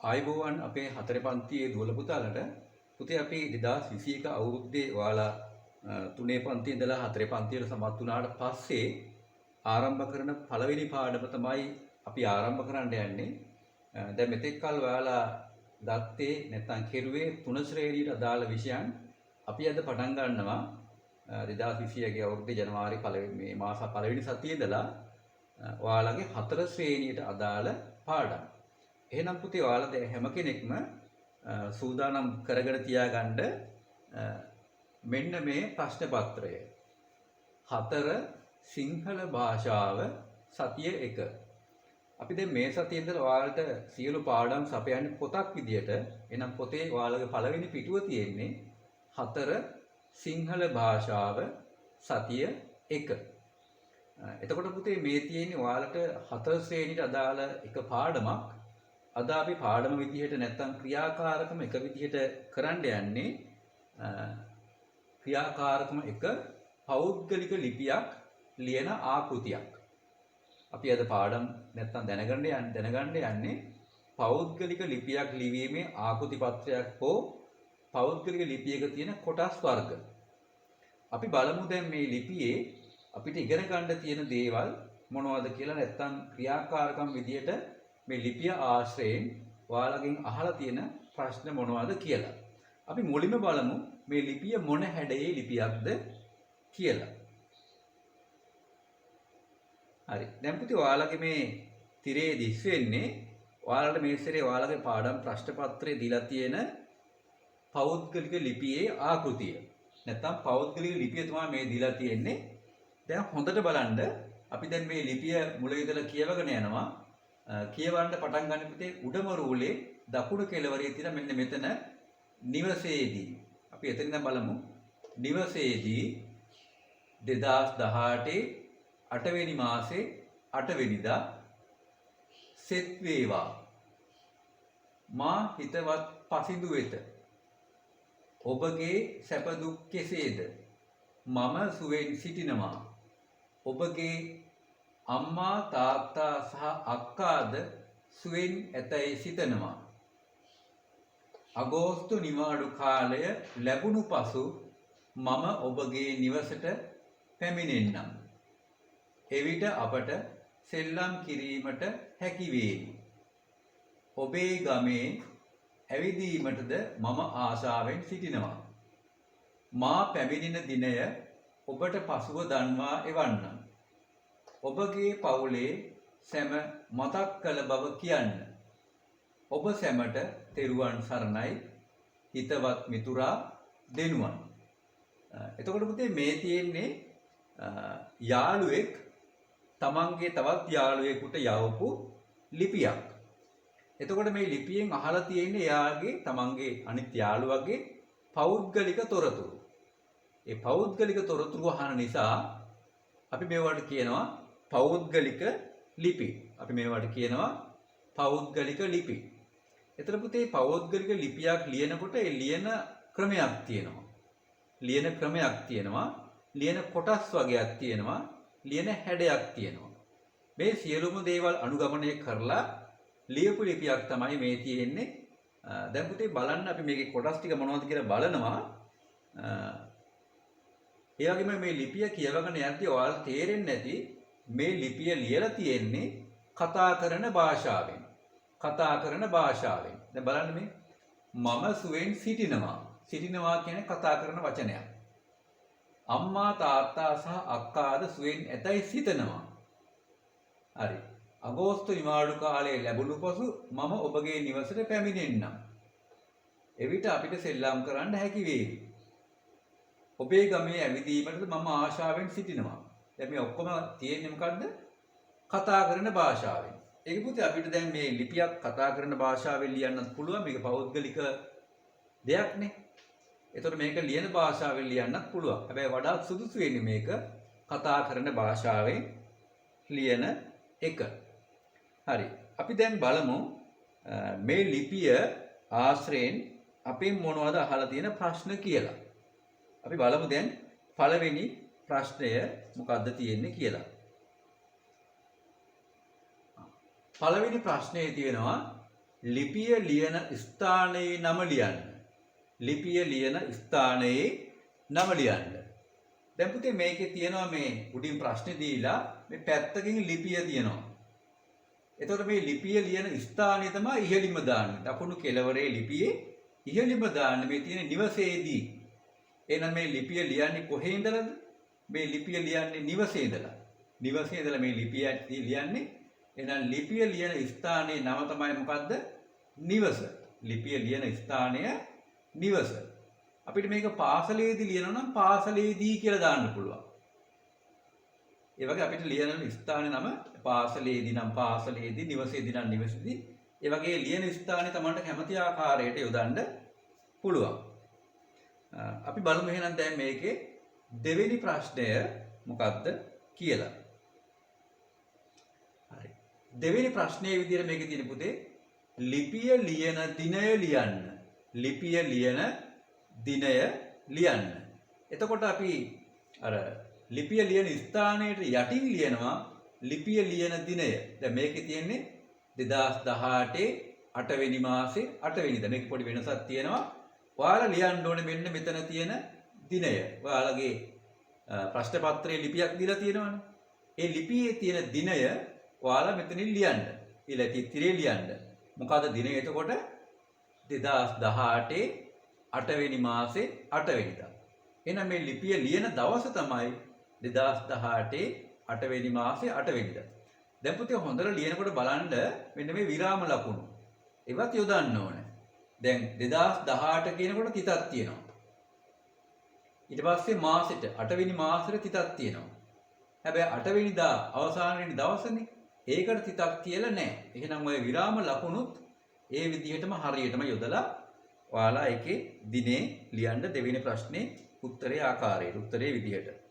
ආයුබෝවන් අපේ හතරේ පන්තියේ දුවල පුතාලට පුතේ අපි 2021 අවුරුද්දේ ඔයාලා තුනේ පන්තියේ ඉඳලා හතරේ පන්තියට සමත් වුණාට පස්සේ ආරම්භ කරන පළවෙනි පාඩම තමයි අපි ආරම්භ කරන්න යන්නේ. දැන් මෙතෙක් කල් ඔයාලා ගත්තේ නැත්නම් කෙරුවේ තුන ශ්‍රේණියට අදාළ විෂයන් අපි අද පටන් ගන්නවා 2021 අවුරුද්දේ ජනවාරි මේ මාස පළවෙනි සතියේ ඉඳලා ඔයාලගේ හතර ශ්‍රේණියට අදාළ පාඩම්. එහෙනම් පුතේ ඔයාලා හැම කෙනෙක්ම සූදානම් කරගෙන තියාගන්න මෙන්න මේ ප්‍රශ්න පත්‍රය. 4 සිංහල භාෂාව සතිය 1. අපි දැන් මේ සතියේ ඉඳලා ඔයාලට සියලු පාඩම් සපයන්නේ පොතක් විදියට. එහෙනම් පොතේ ඔයාලගේ පළවෙනි පිටුව තියෙන්නේ 4 සිංහල භාෂාව සතිය 1. එතකොට පුතේ මේ තියෙන්නේ ඔයාලට 4 ශ්‍රේණියට අදාළ එක පාඩමක්. අද අපි පාඩම විදිහට නැත්නම් ක්‍රියාකාරකම එක විදිහට කරන්න යන්නේ ක්‍රියාකාරකම එක පෞද්ගලික ලිපියක් ලියන ආකෘතියක්. අපි අද පාඩම් නැත්නම් දැනගන්න යන්නේ පෞද්ගලික ලිපියක් ලිවීමේ ආකෘති පත්‍රයක් හෝ පෞද්ගලික ලිපියක තියෙන කොටස් වර්ග. අපි බලමු දැන් මේ ලිපියේ අපිට ඉගෙන ගන්න තියෙන දේවල් මොනවද කියලා නැත්නම් ක්‍රියාකාරකම් විදිහට මේ ලිපිය ආශ්‍රයෙන් ඔයාලගෙන් අහලා තියෙන ප්‍රශ්න මොනවද කියලා. අපි මුලින්ම බලමු මේ ලිපිය මොන හැඩයේ ලිපියක්ද කියලා. හරි. දැන් පුතේ ඔයාලගේ මේ තිරේ දිස් වෙන්නේ ඔයාලට මේ සැරේ ඔයාලගේ පාඩම් ප්‍රශ්න පත්‍රයේ දීලා තියෙන පෞද්ගලික ලිපියේ ආකෘතිය. නැත්නම් පෞද්ගලික ලිපිය තමයි මේ දීලා තියෙන්නේ. දැන් හොඳට බලන්න අපි දැන් මේ ලිපිය මුල ඉඳලා කියවගෙන යනවා. කියවන්න පටන් ගන්න පුතේ උඩම රූලේ දකුණු කෙළවරේ තියෙන මෙන්න මෙතන නිවසේදී අපි එතනින් බලමු. නිවසේදී 2018 8 වෙනි මාසේ 8 වෙනිදා සෙත් වේවා මා හිතවත් පසිඳු වෙත ඔබගේ සැප දුක් කෙසේද මම සුවෙන් සිටිනවා ඔබගේ අම්මා තාත්තා සහ අක්කාද සුවෙන් ඇතැයි සිතනවා. අගෝස්තු නිවාඩු කාලය ලැබුණු පසු මම ඔබගේ නිවසට පැමිණෙන්නම්. එවිට අපට සෙල්ලම් කිරීමට හැකි වේවි. ඔබේ ගමේ ඇවිදීමටද මම ආශාවෙන් සිටිනවා. මා පැමිණෙන දිනය ඔබට පසුව දන්වා එවන්නම්. ඔබගේ පවුලේ සැම මතක් කළ බව කියන්න. ඔබ සැමට තෙරුවන් සරණයි හිතවත් මිතුරා දෙනුවන්. එතකොට පුතේ මේ තියෙන්නේ යාළුවෙක් තමන්ගේ තවත් යාළුවෙකුට යවපු ලිපියක්. එතකොට මේ ලිපියෙන් අහලා තියෙන්නේ එයාගේ තමන්ගේ අනිත් යාළුවගේ පෞද්ගලික තොරතුරු. ඒ පෞද්ගලික තොරතුරු අහන නිසා අපි මේවට කියනවා පෞද්ගලික ලිපි. අපි මේවට කියනවා පෞද්ගලික ලිපි. එතන පුතේ පෞද්ගලික ලිපියක් ලියනකොට ඒ ලියන ක්‍රමයක් තියෙනවා. ලියන කොටස් වර්ගයක් තියෙනවා. ලියන හැඩයක් තියෙනවා. මේ සියලුම දේවල් අනුගමනය කරලා ලියපු ලිපියක් තමයි මේ තියෙන්නේ. දැන් පුතේ බලන්න අපි මේකේ කොටස් ටික මොනවද කියලා බලනවා. ඒ වගේම මේ ලිපිය කියවගෙන යද්දී ඔයාලට තේරෙන්නේ නැති මේ ලිපිය ලියලා තියෙන්නේ කතා කරන භාෂාවෙන්. දැන් බලන්න මේ මම සුවෙන් සිටිනවා. සිටිනවා කියන්නේ කතා කරන වචනයක්. අම්මා තාත්තා සහ අක්කාද සුවෙන් ඇතැයි සිතනවා. හරි. අගෝස්තු නිවාඩු කාලය ලැබුණු පසු මම ඔබගේ නිවසට පැමිණෙන්නම්. එවිට අපිට සෙල්ලම් කරන්න හැකි වේවි. ඔබේ ගමේ ඇවිදීමටද මම ආශාවෙන් සිටිනවා. දැන් මේ ඔක්කොම තියෙන්නේ මොකද්ද? කතා කරන භාෂාවෙන්. ඒක පුතේ අපිට දැන් මේ ලිපියක් කතා කරන භාෂාවෙන් ලියන්නත් පුළුවන්. මේක පෞද්ගලික දෙයක්නේ. ඒතකොට මේක ලියන භාෂාවෙන් ලියන්නත් පුළුවන්. හැබැයි වඩාත් සුදුසු වෙන්නේ මේක කතා කරන භාෂාවෙන් ලියන එක. හරි. අපි දැන් බලමු මේ ලිපිය ආශ්‍රයෙන් අපේ මොනවද අහලා තියෙන ප්‍රශ්න කියලා. අපි බලමු දැන් පළවෙනි ප්‍රශ්නය මොකද්ද තියෙන්නේ කියලා. පළවෙනි ප්‍රශ්නේ තියෙනවා ලිපිය ලියන ස්ථානයේ නම ලියන්න. ලිපිය ලියන ස්ථානයේ නම ලියන්න. දැන් පුතේ මේකේ තියෙනවා මේ උඩින් ප්‍රශ්නේ දීලා මේ පැත්තකින් ලිපිය තියෙනවා. එතකොට මේ ලිපිය ලියන ස්ථානය තමයි ඉහළින්ම දාන්නේ. දකුණු කෙළවරේ ලිපියේ ඉහළින්ම දාන්නේ මේ තියෙන නිවසේදී. එහෙනම් මේ ලිපිය ලියන්නේ කොහේ ඉඳලාද? මේ ලිපිය ලියන්නේ නිවසේ ඉඳලා. නිවසේ ඉඳලා මේ ලිපිය ලියන්නේ. එහෙනම් ලිපිය ලියන ස්ථානයේ නම තමයි මොකද්ද? නිවස. ලිපිය ලියන ස්ථානය නිවස. අපිට මේක පාසලේදී ලියනවා නම් පාසලේදී කියලා දාන්න පුළුවන්. ඒ වගේ අපිට ලියන ස්ථානයේ නම පාසලේදී නම් පාසලේදී, නිවසේදී නම් නිවසේදී. ඒ වගේ ලියන ස්ථානේ තමන්ට කැමති ආකාරයට යොදන්න පුළුවන්. අපි බලමු එහෙනම් දැන් මේකේ දෙවෙනි ප්‍රශ්නය මොකක්ද කියලා. හරි. දෙවෙනි ප්‍රශ්නයේ විදිහට මේකේ තියෙන පුතේ ලිපිය ලියන දිනය ලියන්න. ලිපිය ලියන දිනය ලියන්න. එතකොට අපි අර ලිපිය ලියන ස්ථානයේ යටින් ලියනවා ලිපිය ලියන දිනය. දැන් මේකේ තියෙන්නේ 2018 8 වෙනි මාසේ 8 වෙනිදා. මේක පොඩි වෙනසක් තියෙනවා. ඔයාලා ලියන්න ඕනේ මෙන්න මෙතන තියෙන දිනය. ඔයාලගේ ප්‍රශ්න පත්‍රයේ ලිපියක් දීලා තියෙනවනේ. ඒ ලිපියේ තියෙන දිනය ඔයාලා මෙතනින් ලියන්න. ඊළඟ තිරේ ලියන්න. මොකද දිනය එතකොට 2018 8 වෙනි මාසේ 8 වෙනිදා. එහෙනම් මේ ලිපිය ලියන දවස තමයි 2018 8 වෙනි මාසේ 8 වෙනිදා. දැන් පුතේ හොඳට ලියනකොට බලන්න මෙන්න මේ විරාම ලකුණු. ඒවත් යොදන්න ඕනේ. දැන් 2018 කියනකොට තිතක් තියෙනවා. ඊට පස්සේ මාසෙට 8 වෙනි මාසෙට තිතක් තියෙනවා. හැබැයි 8 වෙනිදා අවසාන වෙනි දවසනේ. ඒකට තිතක් කියලා නැහැ. එහෙනම් ඔය විරාම ලකුණුත් ඒ විදිහටම හරියටම යොදලා ඔයාලා ඒකේ දිනේ ලියන්න දෙවෙනි ප්‍රශ්නේ උත්තරේ ආකාරයට උත්තරේ විදිහට.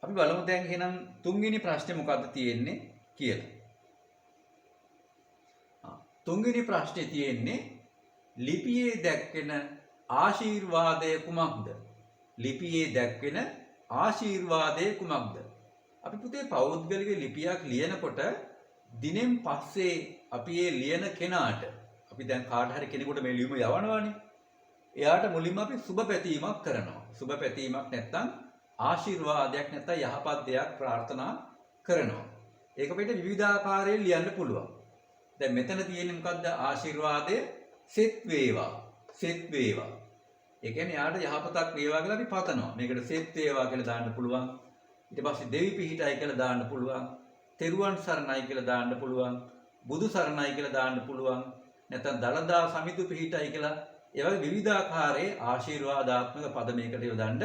අපි බලමු දැන් එහෙනම් තුන්වෙනි ප්‍රශ්නේ මොකද්ද තියෙන්නේ කියලා. තුන්වෙනි ප්‍රශ්නේ තියෙන්නේ ලිපියේ දැක්වෙන ආශිර්වාදය කුමක්ද? ලිපියේ දැක්වෙන ආශිර්වාදය කුමක්ද? අපි පුතේ පෞද්ගලික ලිපියක් ලියනකොට දිනෙන් පස්සේ අපි ඒ ලියන කෙනාට අපි දැන් කාට හරි කෙනෙකුට මේ ලියුම යවනවානේ. එයාට මුලින්ම අපි සුබ පැතීමක් කරනවා. සුබ පැතීමක් නැත්නම් ආශිර්වාදයක් නැත්නම් යහපත් දෙයක් ප්‍රාර්ථනා කරනවා. ඒක අපිට විවිධාකාරයෙන් ලියන්න පුළුවන්. දැන් මෙතන තියෙන්නේ මොකද්ද? ආශිර්වාදය සෙත් වේවා. සෙත් වේවා. ඒ කියන්නේ යාට යහපතක් වේවා කියලා අපි පතනවා. මේකට සෙත් වේවා කියලා දාන්න පුළුවන්. ඊට පස්සේ දෙවි පිහිටයි කියලා දාන්න පුළුවන්. තෙරුවන් සරණයි කියලා දාන්න පුළුවන්. බුදු සරණයි කියලා දාන්න පුළුවන්. නැත්නම් දලදා සමිතු පිහිටයි කියලා ඒ වගේ විවිධාකාරයේ ආශිර්වාදාත්මක පද මේකට යොදන්න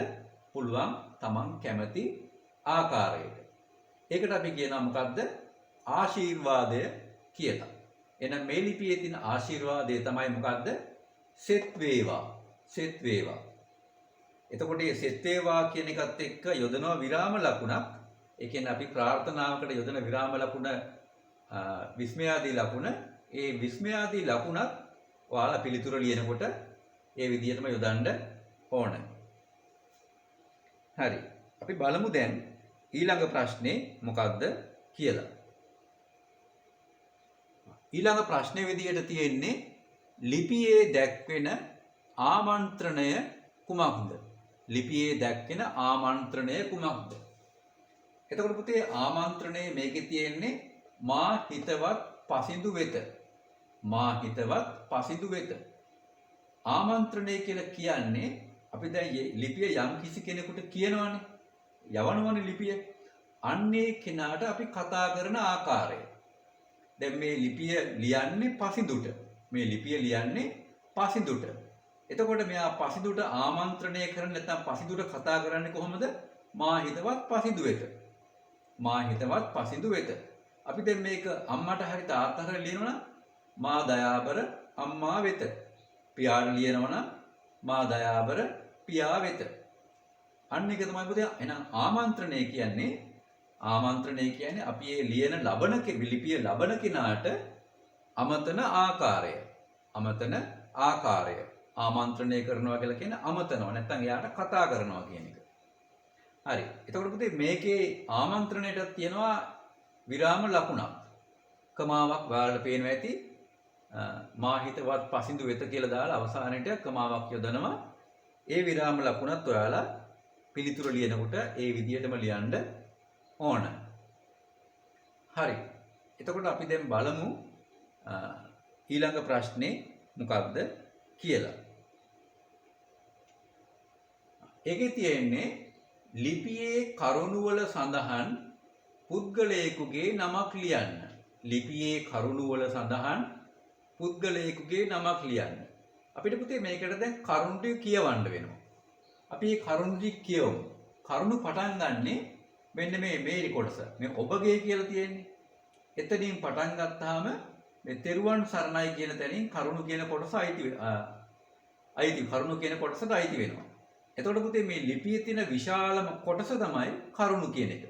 පුළුවන් තමන් කැමති ආකාරයට. ඒකට අපි කියනවා මොකද්ද? ආශිර්වාදය කියලා. එහෙනම් මේ ලිපියේ තියෙන ආශිර්වාදය තමයි මොකද්ද? සෙත් වේවා. සෙත් වේවා. එතකොට මේ සෙත් වේවා කියන එකත් එක්ක යොදනවා විරාම ලකුණක්. ඒ කියන්නේ අපි ප්‍රාර්ථනාවකට යොදන විරාම ලකුණ විස්මයාදී ලකුණ. ඒ විස්මයාදී ලකුණත් ඔයාලා පිළිතුර ලියනකොට ඒ විදිහටම යොදන්න ඕන. හරි. අපි බලමු දැන් ඊළඟ ප්‍රශ්නේ මොකක්ද කියලා. ඊළඟ ප්‍රශ්නේ විදිහට තියෙන්නේ ලිපියේ දැක්වෙන ආමන්ත්‍රණය කුමක්ද? ලිපියේ දැක්වෙන ආමන්ත්‍රණය කුමක්ද? එතකොට පුතේ ආමන්ත්‍රණය මේකේ තියෙන්නේ මා හිතවත් පසිඳු වෙත. මා හිතවත් පසිඳු වෙත. ආමන්ත්‍රණය කියලා කියන්නේ අපි දැන් ලිපිය යම් කිසි කෙනෙකුට කියනවනේ. යවනවනේ ලිපිය. අන්නේ කෙනාට අපි කතා කරන ආකාරය. දැන් මේ ලිපිය ලියන්නේ පසිඳුට. මේ ලිපිය ලියන්නේ පසිඳුට. එතකොට මෙයා පසිඳුට ආමන්ත්‍රණය කරන්නේ නැත්නම් පසිඳුට කතා කරන්නේ කොහොමද? මා හිතවත් පසිඳු වෙත. මා හිතවත් පසිඳු වෙත. අපි දැන් මේක අම්මට හරි තාත්තට හරි ලියනවනම් මා දයාබර අම්මා වෙත. පියාට ලියනවනම් මා දයාබර පියා වෙත. අන්න එක තමයි පුතේ. එහෙනම් ආමන්ත්‍රණය කියන්නේ අපි මේ ලියන ලබන ලිපිය ලබන කෙනාට අමතන ආකාරය. අමතන ආකාරය. ආමන්ත්‍රණය කරනවා කියලා කියන්නේ අමතනවා. නැත්නම් එයාට කතා කරනවා කියන එක. හරි. එතකොට පුතේ මේකේ ආමන්ත්‍රණයටත් තියෙනවා විරාම ලකුණක්. කමාවක් ඔයාලට පේනවා ඇති. මා හිතවත් පසින්දු වෙත කියලා දාලා අවසානයේට කමාවක් යොදනවා. ඒ විරාම ලකුණත් ඔයාලා පිළිතුර ලියනකොට ඒ විදිහටම ලියන්න ඕන. හරි. එතකොට අපි දැන් බලමු ඊළඟ ප්‍රශ්නේ මොකක්ද කියලා. ඒකේ තියෙන්නේ ලිපියේ කරුණු වල සඳහන් පුද්ගලයෙකුගේ නමක් ලියන්න. ලිපියේ කරුණු වල සඳහන් පුද්ගලයෙකුගේ නමක් ලියන්න. අපිට පුතේ මේකට දැන් කරුණු ටික කියවන්න වෙනවා. අපි මේ කරුණු ටික කියවමු. කරුණු පටන් ගන්නෙ මෙන්න මේ කොටස. මේ ඔබගේ කියලා තියෙන්නේ. එතනින් පටන් ගත්තාම මේ තෙරුවන් සරණයි කියන තැනින් කරුණු කියන කොටස අයිති කරුණු කියන කොටසට අයිති වෙනවා. එතකොට පුතේ මේ ලිපියේ තියෙන විශාලම කොටස තමයි කරුණු කියන එක.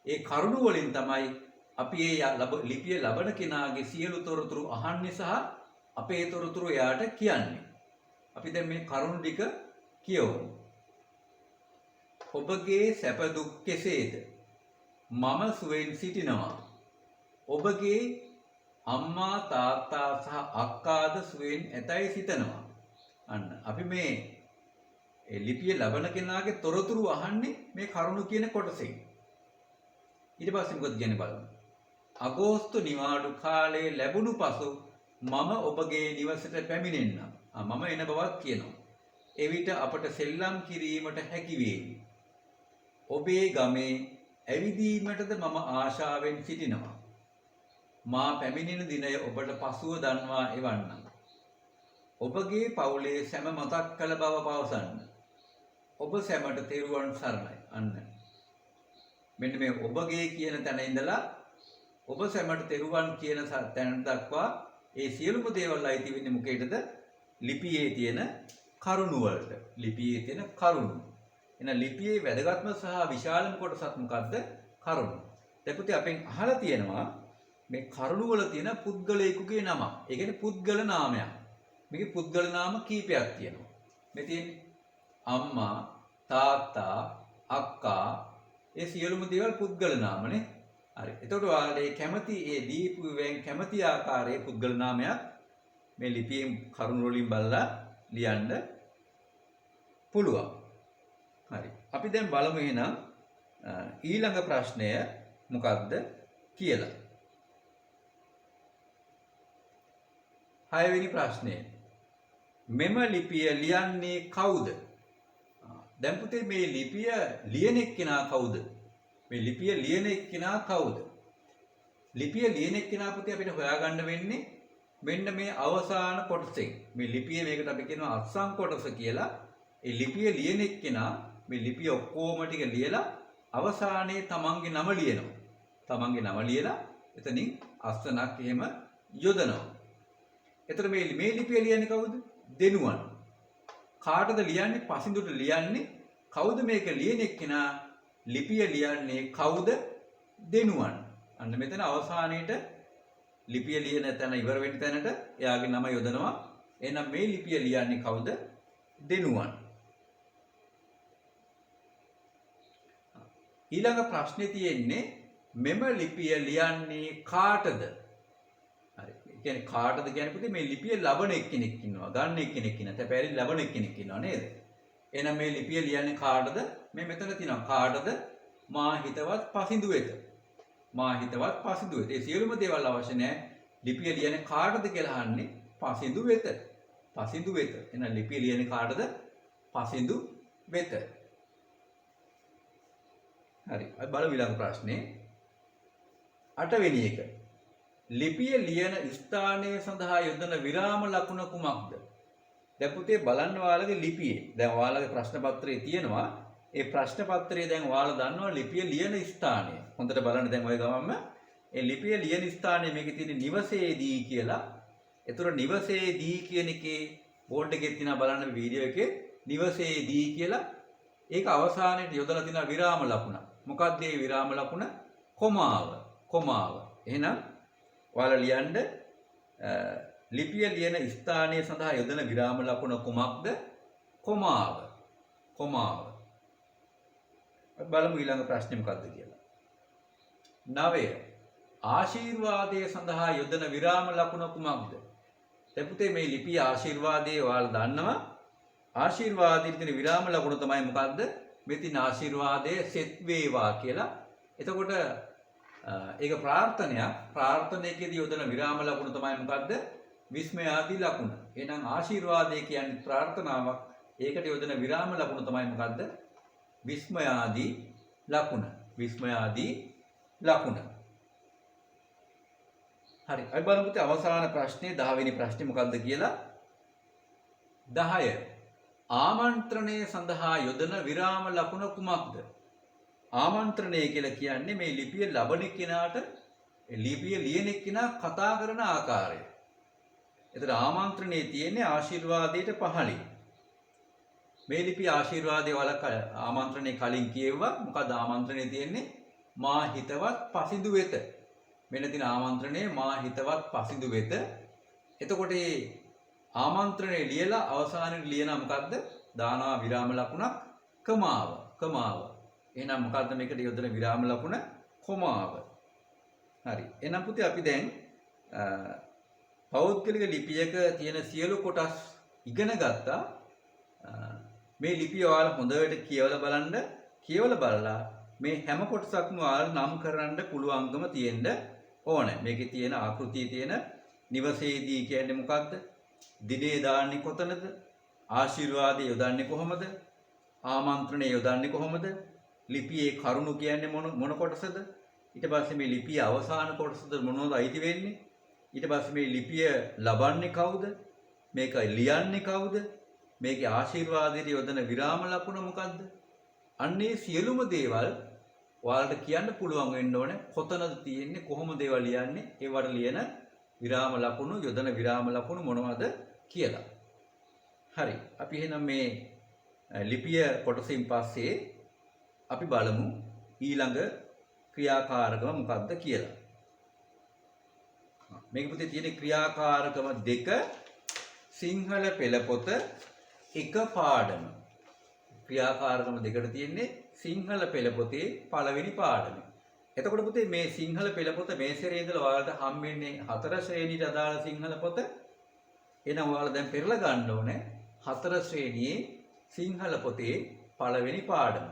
ඒ කරුණු වලින් තමයි අපි මේ ලිපිය ලබන කෙනාගේ සියලු තොරතුරු අහන්නේ සහ අපේ තොරතුරු එයාට කියන්නේ. අපි දැන් මේ කරුණු ටික කියවමු. ඔබගේ සැප දුක් කෙසේද? මම සුවෙන් සිටිනවා. ඔබගේ අම්මා තාත්තා සහ අක්කාද සුවෙන් ඇතැයි සිතනවා. අන්න අපි මේ ලිපිය ලබන කෙනාගේ තොරතුරු අහන්නේ මේ කරුණු කියන කොටසෙන්. ඊට පස්සේ මොකද කියන්නේ බලමු. අගෝස්තු නිවාඩු කාලයේ ලැබුණු පසු මම ඔබගේ නිවසට පැමිණෙන්නම්. මම එන බවක් කියනවා. එවිට අපට සෙල්ලම් කිරීමට හැකි වේවි. ඔබේ ගමේ ඇවිදීමටද මම ආශාවෙන් සිටිනවා. මා පැමිණෙන දිනය ඔබට පසුව දන්වා එවන්නම්. ඔබගේ පවුලේ සැම මතක් කළ බව පවසන්න. ඔබ සැමට තෙරුවන් සරණයි. අන්න. මෙන්න මේ ඔබගේ කියන තැන ඉඳලා ඔබ සැමට තෙරුවන් කියන තැන දක්වා ඒ සියලුම දේවල් අයිති වෙන්නේ මොකේදද? ලිපියේ තියෙන කරුණු වලට. ලිපියේ තියෙන කරුණු. එහෙනම් ලිපියේ වැදගත්ම සහ විශාලම කොටසක් මොකද්ද? කරුණු. දැන් පුතේ අපෙන් අහලා තියෙනවා මේ කරුණු වල තියෙන පුද්ගලයෙකුගේ නම. ඒ කියන්නේ පුද්ගල නාමයක්. මේකේ පුද්ගල නාම කීපයක් තියෙනවා. මේ තියෙන්නේ අම්මා, තාත්තා, අක්කා, ඒ සියලුම දේවල් පුද්ගල නාමනේ. හරි. එතකොට ඔයාලට කැමති ඒ දීපුවෙන් කැමති ආකාරයේ පුද්ගල නාමයක් මේ ලිපියෙන් කරුණු වලින් බලලා ලියන්න පුළුවන්. හරි. අපි දැන් බලමු එහෙනම් ඊළඟ ප්‍රශ්නය මොකක්ද කියලා. 6 වෙනි ප්‍රශ්නය. මෙම ලිපිය ලියන්නේ කවුද? දැන් පුතේ මේ ලිපිය ලියන එක්කෙනා කවුද? මේ ලිපිය ලියන එක්කෙනා කවුද? ලිපිය ලියන එක්කෙනා පුතේ අපිට හොයාගන්න වෙන්නේ මෙන්න මේ අවසාන කොටසෙන්. මේ ලිපිය මේකට අපි කියනවා අත්සන් කොටස කියලා. ඒ ලිපිය ලියන එක්කෙනා මේ ලිපිය ඔක්කොම ටික ලියලා අවසානයේ තමන්ගේ නම ලියනවා. තමන්ගේ නම ලියලා එතනින් අස්සනක් එහෙම යොදනවා. එතකොට මේ ලිපිය ලියන්නේ කවුද? දෙනුවන්. කාටද ලියන්නේ? පසින්දුට ලියන්නේ. කවුද මේක ලියන එක්කෙනා? ලිපිය ලියන්නේ කවුද? දෙනුවන්. අන්න මෙතන අවසානයේට ලිපිය ලියන තැන ඉවර වෙන්න තැනට එයාගේ නම යොදනවා. එහෙනම් මේ ලිපිය ලියන්නේ කවුද? දෙනුවන්. ඊළඟ ප්‍රශ්නේ තියෙන්නේ මෙම ලිපිය ලියන්නේ කාටද? හරි. ඒ කියන්නේ කාටද කියන්නේ පුතේ මේ ලිපිය ලබන එක්කෙනෙක් ඉන්නවා. ගන්න එක්කෙනෙක් ඉන්නවා. තැපෑරි ලබන එක්කෙනෙක් ඉන්නවා නේද? එහෙනම් මේ ලිපිය ලියන්නේ කාටද? මේ මෙතන තියෙනවා කාටද? මා හිතවත් පසින්දු වෙත. මා හිතවත් පසින්දු වෙත. ඒ සියලුම දේවල් අවශ්‍ය නැහැ. ලිපිය ලියන්නේ කාටද කියලා අහන්නේ පසින්දු වෙත. පසින්දු වෙත. එහෙනම් ලිපිය ලියන්නේ කාටද? පසින්දු වෙත. හරි. අපි බලමු ඊළඟ ප්‍රශ්නේ. 8 වෙනි එක. ලිපිය ලියන ස්ථානයේ සඳහා යොදන විරාම ලකුණ කුමක්ද? දැන් පුතේ බලන්න ඔයාලගේ ලිපියේ. දැන් ඔයාලගේ ප්‍රශ්න පත්‍රයේ තියෙනවා. ඒ ප්‍රශ්න පත්‍රයේ දැන් ඔයාලා දන්නවා ලිපිය ලියන ස්ථානය. හොඳට බලන්න දැන් ඔය ගමන්ම ඒ ලිපිය ලියන ස්ථානයේ මේකේ තියෙන නිවසේදී කියලා. ඒතර නිවසේදී කියන එකේ බෝඩ් එකේ තියෙනවා බලන්න වීඩියෝ එකේ නිවසේදී කියලා. ඒක අවසානයේදී යොදලා තියෙන විරාම ලකුණ. මොකක්ද මේ විරාම ලකුණ? කොමාව. කොමාව. එහෙනම් ඔයාලා ලියන්න ලිපිය ලියන ස්ථානයේ සඳහා යොදන විරාම ලකුණ කුමක්ද? කොමාව. කොමාව. බලමු ඊළඟ ප්‍රශ්නේ මොකක්ද කියලා. 9. ආශිර්වාදයේ සඳහා යොදන විරාම ලකුණ කුමක්ද? දැන් පුතේ මේ ලිපිය ආශිර්වාදයේ ඔයාලා දන්නවා. ආශිර්වාදයේ තියෙන විරාම ලකුණ තමයි මොකද්ද? මේ තියෙන ආශිර්වාදයේ සෙත් වේවා කියලා. එතකොට ඒක ප්‍රාර්ථනයක්. ප්‍රාර්ථනයකදී යොදන විරාම ලකුණ තමයි මොකද්ද? විස්මයාදී ලකුණ. එහෙනම් ආශිර්වාදය කියන්නේ ප්‍රාර්ථනාවක්. ඒකට යොදන විරාම ලකුණ තමයි මොකද්ද? විස්මයාදී ලකුණ. විස්මයාදී ලකුණ. හරි. අපි බලමු පුතේ අවසාන ප්‍රශ්නේ 10 වෙනි ප්‍රශ්නේ මොකක්ද කියලා. 10. ආමන්ත්‍රණය සඳහා යොදන විරාම ලකුණ කුමක්ද? ආමන්ත්‍රණය කියලා කියන්නේ මේ ලිපිය ලබන කෙනාට ලිපිය ලියන කෙනා කතා කරන ආකාරය. එතන ආමන්ත්‍රණයේ තියෙන්නේ ආශිර්වාදයට පහළින්. මේ ලිපිය ආශිර්වාදයේ වල ආමන්ත්‍රණේ කලින් කියෙව්වා. මොකද ආමන්ත්‍රණේ තියෙන්නේ මා හිතවත් පසිඳු වෙත. මෙන්න තියෙන ආමන්ත්‍රණය මා හිතවත් පසිඳු වෙත. එතකොට මේ ආමන්ත්‍රණය ලියලා අවසානයේ ලියනා මොකද්ද? දානවා විරාම ලකුණක් කමාව. කමාව. එහෙනම් මොකද්ද මේකට යොදන විරාම ලකුණ? කොමාව. හරි. එහෙනම් පුතේ අපි දැන් පෞද්ගලික ලිපියක තියෙන සියලු කොටස් ඉගෙන ගත්තා. මේ ලිපිය ඔයාලා හොඳට කියවලා බලන්න. කියවලා බලලා මේ හැම කොටසක්ම ඔයාලා නම් කරන්න පුළුවන්කම තියෙන්න ඕනේ. මේකේ තියෙන ආකෘතියේ තියෙන නිවසේදී කියන්නේ මොකක්ද? දිනේ දාන්නේ කොතනද? ආශිර්වාදය යොදන්නේ කොහොමද? ආමන්ත්‍රණය යොදන්නේ කොහොමද? ලිපියේ කරුණු කියන්නේ මොන කොටසද? ඊට පස්සේ මේ ලිපිය අවසාන කොටසද මොනවද අයිති වෙන්නේ? ඊට පස්සේ මේ ලිපිය ලබන්නේ කවුද? මේක ලියන්නේ කවුද? මේකේ ආශිර්වාදයට යොදන විරාම ලකුණ මොකද්ද? අන්නේ සියලුම දේවල් ඔයාලට කියන්න පුළුවන් වෙන්න ඕනේ. කොතනද තියෙන්නේ? කොහොමද ඒවා ලියන්නේ? ඒවට ලියන විරාම ලකුණු යොදන විරාම ලකුණු මොනවද කියලා. හරි. අපි එහෙනම් මේ ලිපිය කොටසින් පස්සේ අපි බලමු ඊළඟ ක්‍රියාකාරකම මොකක්ද කියලා. මේක පුතේ තියෙන ක්‍රියාකාරකම දෙක සිංහල පෙළපොත එක පාඩම. ක්‍රියාකාරකම දෙකට තියෙන්නේ සිංහල පෙළපොතේ පළවෙනි පාඩම. එතකොට පුතේ මේ සිංහල පෙළපොත මේ සැරේ ඉඳලා ඔයාලට හම්බෙන්නේ 4 ශ්‍රේණියට අදාළ සිංහල පොත. එහෙනම් ඔයාලා දැන් පෙරලා ගන්න ඕනේ 4 ශ්‍රේණියේ සිංහල පොතේ පළවෙනි පාඩම.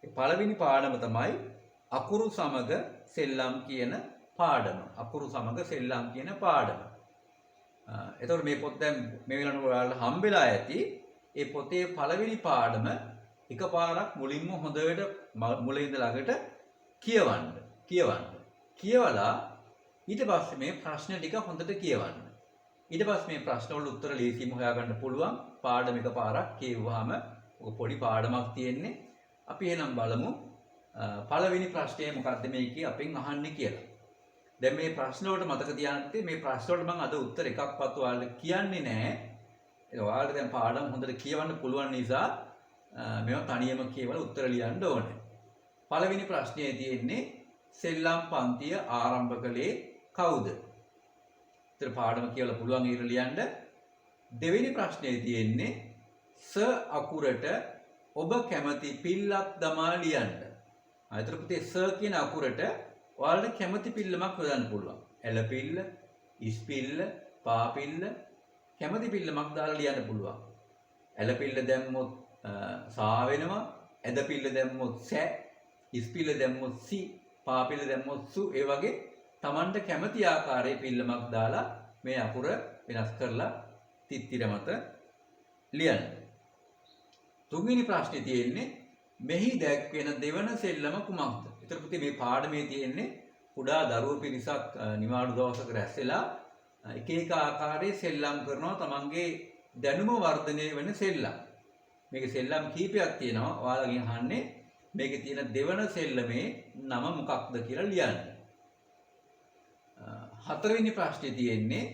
ඒ පළවෙනි පාඩම තමයි අකුරු සමග සෙල්ලම් කියන පාඩම. අකුරු සමග සෙල්ලම් කියන පාඩම. එතකොට මේ පොත් දැන් මේ වෙලාවට ඔයාලට හම්බෙලා ඇති. ඒ පොතේ පළවෙනි පාඩම එකපාරක් මුලින්ම හොඳට මුලින් ඉඳලා ළඟට කියවන්න. කියවලා ඊට පස්සේ මේ ප්‍රශ්න ටික හොඳට කියවන්න. ඊට පස්සේ මේ ප්‍රශ්න වල උත්තර ලේසියෙන්ම හොයාගන්න පුළුවන්. පාඩම එකපාරක් කියවුවාම ඔක පොඩි පාඩමක් තියෙන්නේ. අපි එහෙනම් බලමු පළවෙනි ප්‍රශ්නය මොකක්ද මේකේ අපෙන් අහන්නේ කියලා. දැන් මේ ප්‍රශ්න වලට මතක තියාගන්න මේ ප්‍රශ්න වලට මම අද උත්තර එකක්වත් ඔයාලට කියන්නේ නැහැ. ඒක ඔයාලට දැන් පාඩම් හොඳට කියවන්න පුළුවන් නිසා මේවා තනියම කියවලා උත්තර ලියන්න ඕනේ. පළවෙනි ප්‍රශ්නේ තියෙන්නේ සෙල්ලම් පන්තිය ආරම්භ කළේ කවුද? උත්තර පාඩම කියවලා පුළුවන් ඊට ලියන්න. දෙවෙනි ප්‍රශ්නේ තියෙන්නේ ස අකුරට ඔබ කැමති පිල්ලක් දමා ලියන්න. අතර පුතේ ස කියන අකුරට ඔයාලට කැමති පිල්ලමක් යොදන්න පුළුවන්. ඇල පිල්ල, ඉස් පිල්ල, පා පිල්ල කැමති පිල්ලමක් දාලා ලියන්න පුළුවන්. ඇල පිල්ල දැම්මොත් සා වෙනවා. ඇද පිල්ල දැම්මොත් සැ, ඉස් පිල්ල දැම්මොත් සි, පා පිල්ල දැම්මොත් සු. ඒ වගේ Tamanට කැමති ආකාරයේ පිල්ලමක් දාලා මේ අකුර වෙනස් කරලා තිත්තිර මත ලියන්න. තුන්වෙනි ප්‍රශ්නේ තියෙන්නේ මෙහි දැක්වෙන දෙවන සෙල්ලම කුමක්ද? ඒතර පුතේ මේ පාඩමේ තියෙන්නේ කුඩා දරුවෝ පිරිසක් නිවාඩු දවසක රැස්වෙලා එක එක ආකාරයේ සෙල්ලම් කරනවා තමන්ගේ දැනුම වර්ධනය වෙන සෙල්ලම්. මේකේ සෙල්ලම් කීපයක් තියෙනවා. ඔයාලගෙන් අහන්නේ මේකේ තියෙන දෙවන සෙල්ලමේ නම මොකක්ද කියලා ලියන්න. හතරවෙනි ප්‍රශ්නේ තියෙන්නේ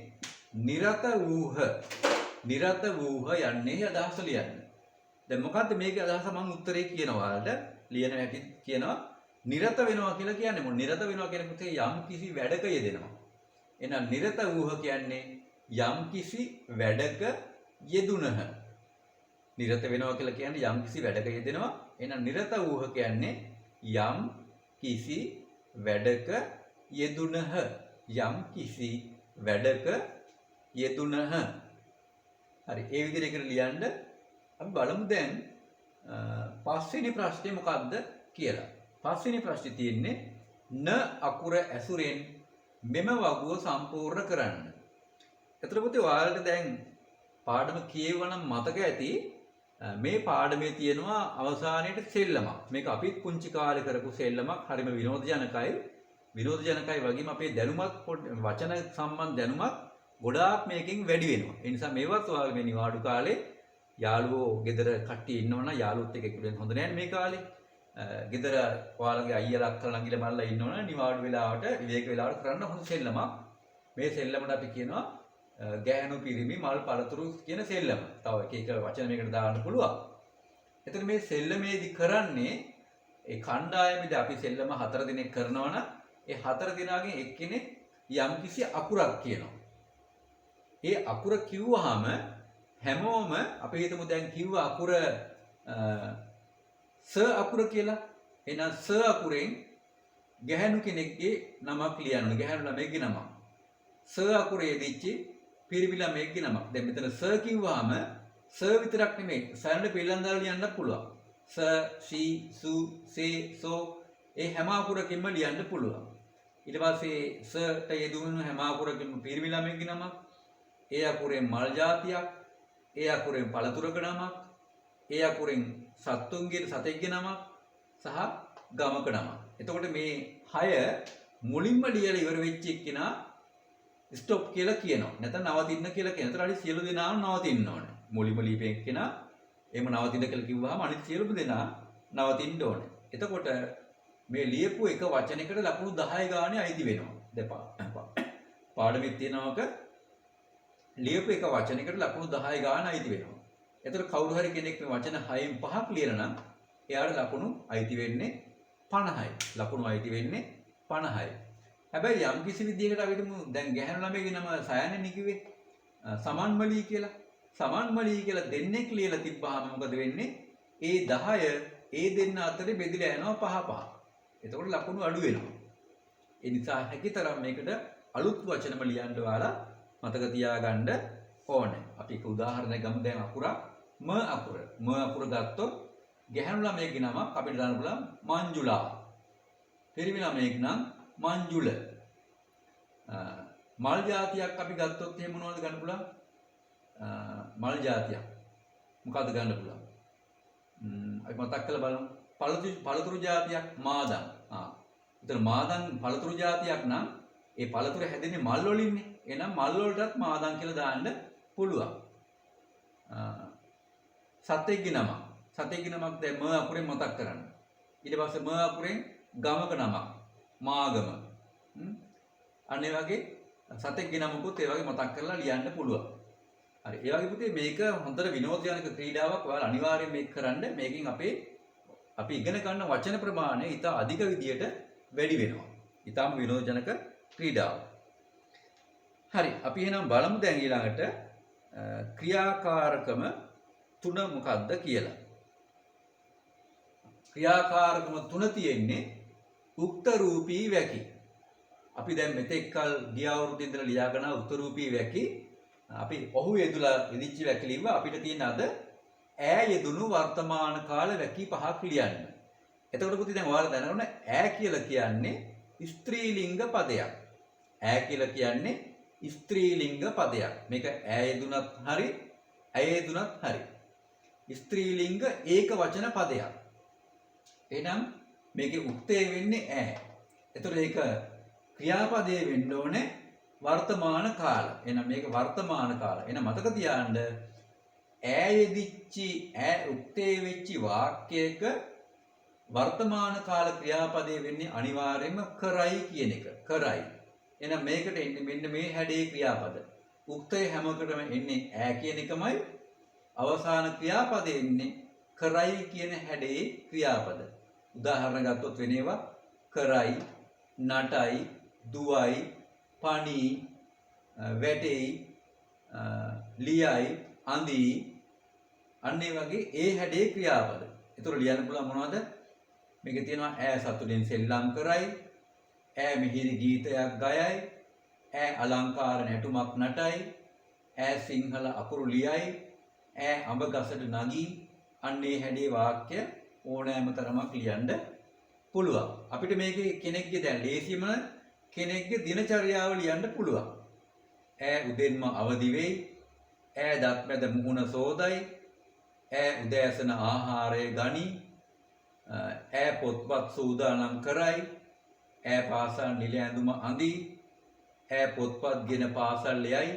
නිරත වූහ. නිරත වූහ යන්නේ අදහස ලියන්න. දැන් මොකද්ද මේකේ අදහස? මම උත්තරේ කියනවා ඔයාලට. ලියන හැටි කියනවා. නිරත වෙනවා කියලා කියන්නේ මොන? නිරත වෙනවා කියන්නේ පුතේ යම් කිසි වැඩක යෙදෙනවා. එහෙනම් නිරත වූහ කියන්නේ යම් කිසි වැඩක යෙදුනහ. නිරත වෙනවා කියලා කියන්නේ යම් කිසි වැඩක යෙදෙනවා. එහෙනම් නිරත වූහ කියන්නේ යම් කිසි වැඩක යෙදුනහ. යම් කිසි වැඩක යෙදුනහ. හරි. ඒ විදිහට එකට ලියන්න අපි බලමු දැන් පස්වෙනි ප්‍රශ්නේ මොකක්ද කියලා. පස්වෙනි ප්‍රශ්නේ තියෙන්නේ න අකුර ඇසුරෙන් මෙම වගුව සම්පූර්ණ කරන්න. එතකොට පුතේ ඔයාලට දැන් පාඩම කියවනම් මතක ඇති මේ පාඩමේ තියෙනවා අවසානයේට සෙල්ලමක්. මේක අපිත් පුංචි කාලේ කරපු සෙල්ලමක්. හරිම විනෝදජනකයි. විනෝදජනකයි වගේම අපේ දැනුමත් වචන සම්බන්ධ දැනුමත් ගොඩාක් මේකෙන් වැඩි වෙනවා. ඒ නිසා මේවත් ඔයාලා මේ නිවාඩු කාලේ යාළුවෝ ගෙදර කට්ටිය ඉන්නවනම් යාළුවොත් එක්ක එකතු වෙන්න හොඳ නැහැ මේ කාලේ. ගෙදර ඔයාලගේ අයියලා අක්කලා නංගිලා මල්ලා ඉන්නවනම් නිවාඩු වෙලාවට විවේක වෙලාවට කරන්න හොඳ සෙල්ලමක්. මේ සෙල්ලමට අපි කියනවා ගෑනු පිරිමි මල් පළතුරු කියන සෙල්ලම. තව එක එක වචන මේකට දාන්න පුළුවන්. එතන මේ සෙල්ලමේදී කරන්නේ ඒ කණ්ඩායමේදී අපි සෙල්ලම 4 දිනක් කරනවා නම් ඒ 4 දිනාගෙන් එක්කෙනෙක් යම්කිසි අකුරක් කියනවා. ඒ අකුර කිව්වහම හැමෝම අපි හිතමු දැන් කිව්ව අකුර ස අකුර කියලා. එහෙනම් ස අකුරෙන් ගැහැණු කෙනෙක්ගේ නමක් ලියන්න ඕනේ. ගැහැණු ළමයෙක්ගේ නමක්. ස අකුරේ දිච්චි පිරිමි ළමයෙක්ගේ නමක්. දැන් මෙතන ස කිව්වහම ස විතරක් නෙමෙයි සරණ පිළිලන් දාලා ලියන්නත් පුළුවන්. ස, සී, සු, සේ, සෝ ඒ හැම අකුරකින්ම ලියන්න පුළුවන්. ඊට පස්සේ සට යෙදුණු හැම අකුරකින්ම පිරිමි ළමයෙක්ගේ නමක්. ඒ අකුරෙන් මල් జాතියක්, ඒ අකුරෙන් පළතුරක නමක්, ඒ අකුරෙන් සත්තුන්ගේ සතෙක්ගේ නමක් සහ ගමක නමක්. එතකොට මේ 6 මුලින්ම ලියලා ඉවර වෙච්ච එක්කිනා ස්ටොප් කියලා කියනවා. නැත්නම් නවතින්න කියලා කියනවා. ඒතර අනිත් සියලු දෙනාම නවතින්න ඕනේ. මුලින්ම ලියපෙ එක්කිනා එහෙම නවතින්න කියලා කිව්වහම අනිත් සියලුම දෙනා නවතින්න ඕනේ. එතකොට මේ ලියපු එක වචනයකට ලකුණු 10 ගානේ අයිති වෙනවා. දෙපා. පාඩමෙත් තියෙනවක ලියපු එක වචනයකට ලකුණු 10 ගාන අයිති වෙනවා. එතකොට කවුරු හරි කෙනෙක් මේ වචන 6න් 5ක් ලියලා නම් එයාට ලකුණු අයිති වෙන්නේ 50යි. ලකුණු අයිති වෙන්නේ 50යි. හැබැයි යම් කිසි විදියකට අපි හිතමු දැන් ගැහැණු ළමයිගේ නම සයන්නේ කිව්වේ සමන්මලී කියලා. සමන්මලී කියලා දෙන්නෙක් ලියලා තිබ්බහම මොකද වෙන්නේ? ඒ 10 ඒ දෙන්න අතරේ බෙදලා යනවා 5 5. එතකොට ලකුණු අඩු වෙනවා. ඒ නිසා හැකිතරම් මේකට අලුත් වචනම ලියන්න ඔයාලා මතක තියාගන්න ඕනේ. අපි එක උදාහරණයක් ගමු. දැන් අකුරක් ම අකුර. ම අකුර ගත්තොත් ගැහැණු ළමයෙක්ගේ නමක් අපිට දාන්න පුළුවන් මංජුලා. පිරිමි ළමයෙක් නම් මංජුල. මල් జాතියක් අපි ගත්තොත් එහෙම මොනවද ගන්න පුළුවන්? මල් జాතියක්. මොකද්ද ගන්න පුළුවන්? අපි මතක් කරලා බලමු. පළතුරු జాතියක් මාදන්. එතන මාදන් පළතුරු జాතියක් නම් ඒ පළතුර හැදෙන්නේ මල් වලින්නේ. එහෙනම් මල් වලටත් මාදන් කියලා දාන්න පුළුවන්. සතෙක්ගේ නමක්. සතෙක්ගේ නමක් දැන් ම අකුරෙන් මතක් කරන්න. ඊට පස්සේ ම අකුරෙන් ගමක නමක්. මාගම. අන්න ඒ වගේ සතෙක්ගේ නමකුත් ඒ වගේ මතක් කරලා ලියන්න පුළුවන්. හරි. ඒ වගේ පුතේ මේක හොඳට විනෝදජනක ක්‍රීඩාවක්. ඔයාලා අනිවාර්යෙන් මේක කරන්න. මේකෙන් අපි ඉගෙන ගන්න වචන ප්‍රමාණය ඉතා අධික විදියට වැඩි වෙනවා. ඉතාම විනෝදජනක ක්‍රීඩාවක්. හරි. අපි එහෙනම් බලමු දැන් ඊළඟට ක්‍රියාකාරකම 3 මොකක්ද කියලා. ක්‍රියාකාරකම 3 තියෙන්නේ උක්ත රූපී වැකි. අපි දැන් මෙතෙක් කල ගිය අවුරුද්දේ ඉඳලා ලියාගෙන උක්ත රූපී වැකි අපි ඔහු යෙදුලා ඉදිච්ච වැකි ලිව්වා. අපිට තියෙන අද ඈ යෙදුණු වර්තමාන කාල වැකි 5ක් ලියන්න. එතකොට පුතේ දැන් ඔයාලා දැනගන්න ඈ කියලා කියන්නේ ස්ත්‍රීලිංග පදයක්. ඈ කියලා කියන්නේ ස්ත්‍රීලිංග පදයක්. මේක ඈ යෙදුනත් හරි ඇය යෙදුනත් හරි. ස්ත්‍රීලිංග ඒක වචන පදයක්. එහෙනම් මේකේ උක්තේ වෙන්නේ ඈ. එතකොට ඒක ක්‍රියාපදයේ වෙන්න ඕනේ වර්තමාන කාල. එහෙනම් මේක වර්තමාන කාල. එහෙනම් මතක තියාගන්න ඈ යෙදිච්චි ඈ උක්තේ වෙච්චි වාක්‍යයක වර්තමාන කාල ක්‍රියාපදයේ වෙන්නේ අනිවාර්යයෙන්ම කරයි කියන එක. කරයි. එහෙනම් මේකට එන්නේ මෙන්න මේ හැඩේ ක්‍රියාපද. උක්තේ හැමකටම එන්නේ ඈ කියන එකමයි. අවසාන ක්‍රියාපදේ එන්නේ කරයි කියන හැඩේ ක්‍රියාපද. උදාහරණ ගත්තොත් වෙනේවා කරයි, නටයි, දුවයි, පණී, වැටෙයි, ලියයි, අඳී අන්න ඒ වගේ ඒ හැඩේ ක්‍රියාපද. ඒතර ලියන්න පුළුවන් මොනවද? මේකේ තියෙනවා ඈ සතුටින් සෙල්ලම් කරයි, ඈ මිහිරි ගීතයක් ගයයි, ඈ අලංකාර නැටුමක් නටයි, ඈ සිංහල අකුරු ලියයි ඈ අඹ ගසට නගී අන්නේ හැඩේ වාක්‍ය ඕනෑම තරමක් ලියන්න පුළුවන්. අපිට මේකේ කෙනෙක්ගේ දැන් ලේසියම කෙනෙක්ගේ දිනචර්යාව ලියන්න පුළුවන්. ඈ උදෙන්ම අවදි වෙයි. ඈ දත් මැද මුහුණ සෝදයි. ඈ උදෑසන ආහාරය ගනි. ඈ පොත්පත් සූදානම් කරයි. ඈ පාසල් නිල ඇඳුම අඳි. ඈ පොත්පත් ගෙන පාසල් යයි.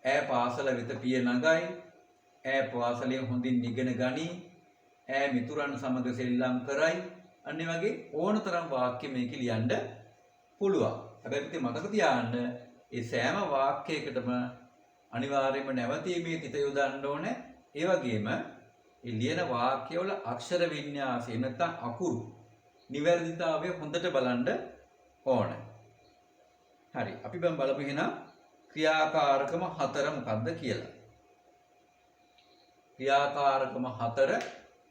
ඈ පාසල වෙත පිය නගයි. ඈ පාසලෙන් හොඳින් ඉගෙන ගනි. ඈ මිතුරන් සමග සෙල්ලම් කරයි. අන්නේ වගේ ඕනතරම් වාක්‍ය මේක ලියන්න පුළුවන්. හැබැයි ඉතින් මතක තියාගන්න මේ සෑම වාක්‍යයකටම අනිවාර්යයෙන්ම නැවතීමේ තිත යොදන්න ඕනේ. ඒ වගේම මේ ලියන වාක්‍යවල අක්ෂර වින්‍යාසය නැත්නම් අකුරු නිවැරදිතාවය හොඳට බලන්න ඕනේ. හරි. අපි බලමු එහෙනම් ක්‍රියාකාරකම 4 මොකක්ද කියලා. ක්‍රියාකාරකම 4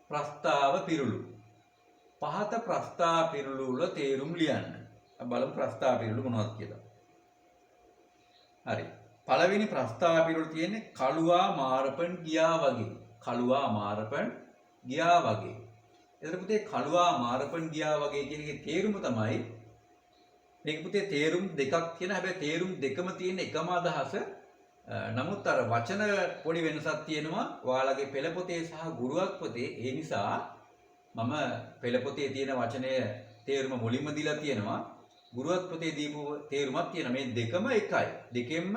ප්‍රස්තාව පිරුළු. පහත ප්‍රස්තාව පිරුළු වල තේරුම් ලියන්න. අපි බලමු ප්‍රස්තාව පිරුළු මොනවද කියලා. හරි. පළවෙනි ප්‍රස්තාව පිරුළු තියෙන්නේ කළුවා මාරපන් ගියා වගේ. කළුවා මාරපන් ගියා වගේ. එතකොට පුතේ කළුවා මාරපන් ගියා වගේ කියන එකේ තේරුම තමයි මේක පුතේ තේරුම් දෙකක් තියෙන. හැබැයි තේරුම් දෙකම තියෙන එකම අදහස. නමුත් අර වචන පොඩි වෙනසක් තියෙනවා. ඔයාලගේ පෙළ පොතේ සහ ගුරුවක් පොතේ. ඒ නිසා මම පෙළ පොතේ තියෙන වචනය තේරුම මුලින්ම දීලා තියෙනවා. ගුරුවක් පොතේ දීපු තේරුමක් තියෙනවා. මේ දෙකම එකයි. දෙකෙන්ම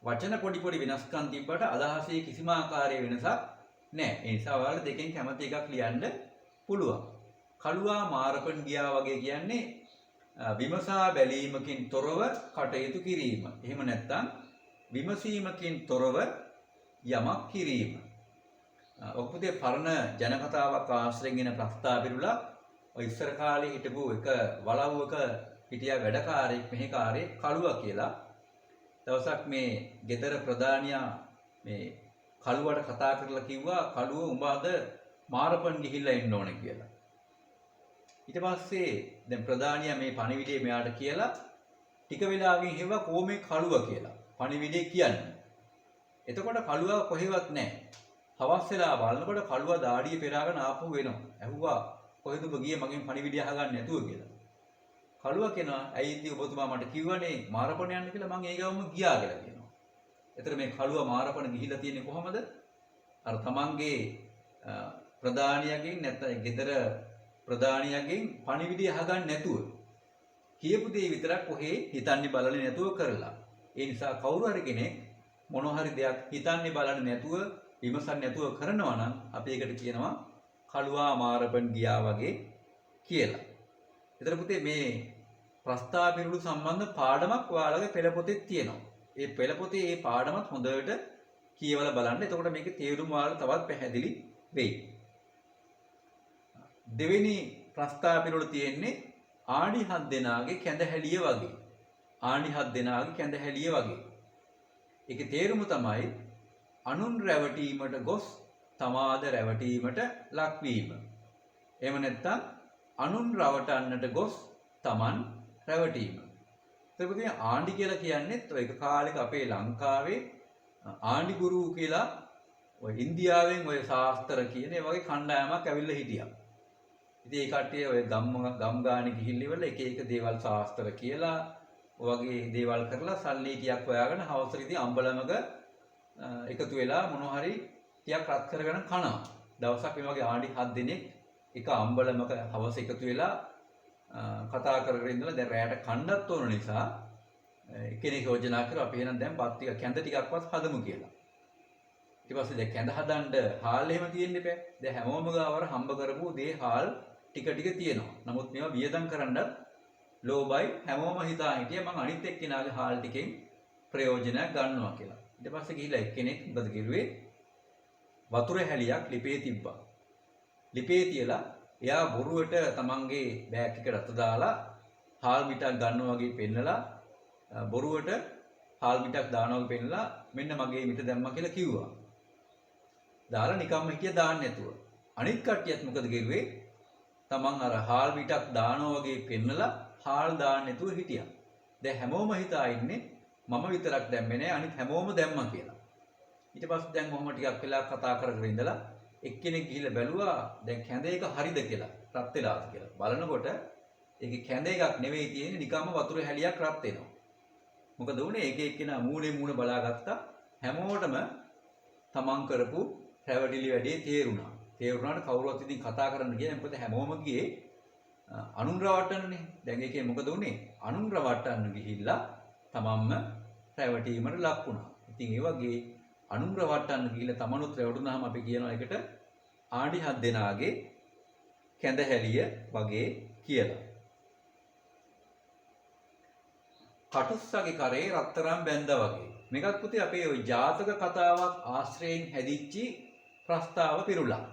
වචන පොඩි පොඩි වෙනස්කම් තිබ්බට අදහසේ කිසිම ආකාරයේ වෙනසක් නැහැ. ඒ නිසා ඔයාලා දෙකෙන් කැමති එකක් ලියන්න පුළුවන්. කළුවා මාරපන් ගියා වගේ කියන්නේ විමසා බැලීමකින් තොරව කටයුතු කිරීම. එහෙම නැත්නම් විමසීමකින් තොරව යමක් කිරීම. ඔක්කොතේ පරණ ජනකතාවක් ආශ්‍රයෙන් එන ප්‍රස්තාව පිරුලා ඔය ඉස්සර කාලේ හිටපු එක වලව්වක හිටියා වැඩකාරයෙක් මෙහෙකාරයෙක් කළුවා කියලා. දවසක් මේ ගෙදර ප්‍රධානියා මේ කළුවට කතා කරලා කිව්වා කළුව උඹ අද මාරපන් ගිහිල්ලා එන්න ඕනේ කියලා. ඊට පස්සේ දැන් ප්‍රධානියා මේ පණිවිඩය මෙයාට කියලා ටික වෙලාවකින් හෙව්වා කොහොමේ කළුවා කියලා. පණිවිඩය කියන්නේ. එතකොට කළුවා කොහෙවත් නැහැ. හවස් වෙලා බලනකොට කළුවා දාඩිය පෙරාගෙන ආපහු වෙනවා. ඇහුවා කොහෙද ඔබ ගියේ මගෙන් පණිවිඩය අහගන්න නැතුව කියලා. කළුවා කියනවා ඇයි ඉතින් ඔබතුමා මට කිව්වනේ මාරපණ යන්න කියලා මං ඒ ගාවම ගියා කියලා කියනවා. එතකොට මේ කළුවා මාරපණ ගිහිලා තියෙන්නේ කොහමද? අර තමන්ගේ ප්‍රධානියගෙන් නැත්නම් ගෙදර ප්‍රධානියගෙන් පණිවිඩය අහගන්න නැතුව කියපු දේ විතරක් කොහේ හිතන්නේ බලන්නේ නැතුව කරලා. ඒ නිසා කවුරු හරි කෙනෙක් මොන හරි දෙයක් හිතන්නේ බලන්නේ නැතුව විමසන්නේ නැතුව කරනවා නම් අපි ඒකට කියනවා කළුවා මාරපන් ගියා වගේ කියලා. ඒතර පුතේ මේ ප්‍රස්තාව පිරුළු සම්බන්ධ පාඩමක් ඔයාලගේ පෙළ පොතේ තියෙනවා. ඒ පෙළ පොතේ මේ පාඩමත් හොඳට කියවලා බලන්න. එතකොට මේකේ තේරුම ඔයාලට තවත් පැහැදිලි වෙයි. දෙවෙනි ප්‍රස්තාව පිරුළු තියෙන්නේ ආණි 7 දෙනාගේ කැඳහැලිය වගේ. ආණි 7 දෙනාගේ කැඳහැලිය වගේ. ඒකේ තේරුම තමයි අනුන් රැවටීමට ගොස් තමාද රැවටීමට ලක්වීම. එහෙම නැත්නම් අනුන් රවටන්නට ගොස් තමන් රැවටීම. එතකොට ආණ්ඩි කියලා කියන්නේත් ඔය එක කාලෙක අපේ ලංකාවේ ආණ්ඩි ගුරු කියලා ඔය ඉන්දියාවෙන් ඔය ශාස්ත්‍ර කියන ඒ වගේ කණ්ඩායමක් ඇවිල්ලා හිටියා. ඉතින් ඒ කට්ටිය ඔය ගම් ගානේ ගිහිල්ලා ඉවරලා එක එක දේවල් ශාස්ත්‍ර කියලා ඔය වගේ දේවල් කරලා සල්ලි ටිකක් හොයාගෙන හවසට අම්බලමක එකතු වෙලා මොනවා හරි ටිකක් රත් කරගෙන කනවා. දවසක් මේ වගේ ආණ්ඩි 7 දෙනෙක් එක අම්බලමක හවස එකතු වෙලා කතා කරගෙන ඉඳලා දැන් රැයට කණ්ඩත් ඕන නිසා කෙනෙක් යෝජනා කරා අපි එහෙනම් දැන් බත් ටික කැඳ ටිකක්වත් හදමු කියලා. ඊට පස්සේ දැන් කැඳ හදන්න හාල් එහෙම තියෙන්න එපා. දැන් හැමෝම ගාවර හම්බ කරපු දේ හාල් ටික ටික තියෙනවා. නමුත් මේවා වියදම් කරන්නත් ලෝබයි හැමෝම හිතා හිටියේ මං අනිත් එක්කෙනාගේ හාල් ටිකෙන් ප්‍රයෝජනයක් ගන්නවා කියලා. ඊට පස්සේ ගිහිල්ලා එක්කෙනෙක් මොකද කිරුවේ? වතුර හැලියක් ලිපේ තිබ්බා. ලිපේ තියලා එයා බොරුවට තමන්ගේ බෑග් එකට අත දාලා හාල් මිටක් ගන්නවා වගේ පෙන්නලා බොරුවට හාල් මිටක් දානවා වගේ පෙන්නලා මෙන්න මගේ මිට දැම්මා කියලා කිව්වා. දාලා නිකම්ම හිටිය දාන්න නැතුව. අනිත් කට්ටියත් මොකද කරුවේ? තමන් අර හාල් මිටක් දානවා වගේ පෙන්නලා හාල් දාන්න නැතුව හිටියා. දැන් හැමෝම හිතා ඉන්නේ මම විතරක් දැම්මේ නෑ අනිත් හැමෝම දැම්මා කියලා. ඊට පස්සේ දැන් කොහොම ටිකක් වෙලා කතා කර කර ඉඳලා එක්කෙනෙක් ගිහිල්ලා බැලුවා දැන් කැඳ එක හරිද කියලා රත් වෙලාද කියලා. බලනකොට ඒකේ කැඳ එකක් නෙවෙයි තියෙන්නේ නිකම්ම වතුර හැලියක් රත් වෙනවා. මොකද උනේ එක එක්කෙනා මූණේ මූණ බලාගත්තා හැමෝටම තමන් කරපු රැවටිලි වැඩේ තේරුණා. තේරුණාට කවුරුවත් ඉතින් කතා කරන්න ගියේ මොකද හැමෝම ගියේ අනුන් රවට්ටන්නනේ. දැන් ඒකේ මොකද උනේ? අනුන් රවට්ටන්න ගිහිල්ලා තමන්ම රැවටීමට ලක් වුණා. ඉතින් ඒ වගේ අනුන් රවට්ටන්න ගිහිල්ලා තමනුත් රැවටුනහම අපි කියනවා ඒකට ආඩි හත් දෙනාගේ කැඳ හැලිය වගේ කියලා. කටුස්සගේ කරේ රත්තරන් බැඳා වගේ. මේකත් පුතේ අපේ ওই ජාතක කතාවක් ආශ්‍රයෙන් හැදිච්චි ප්‍රස්තාව පිරුලා.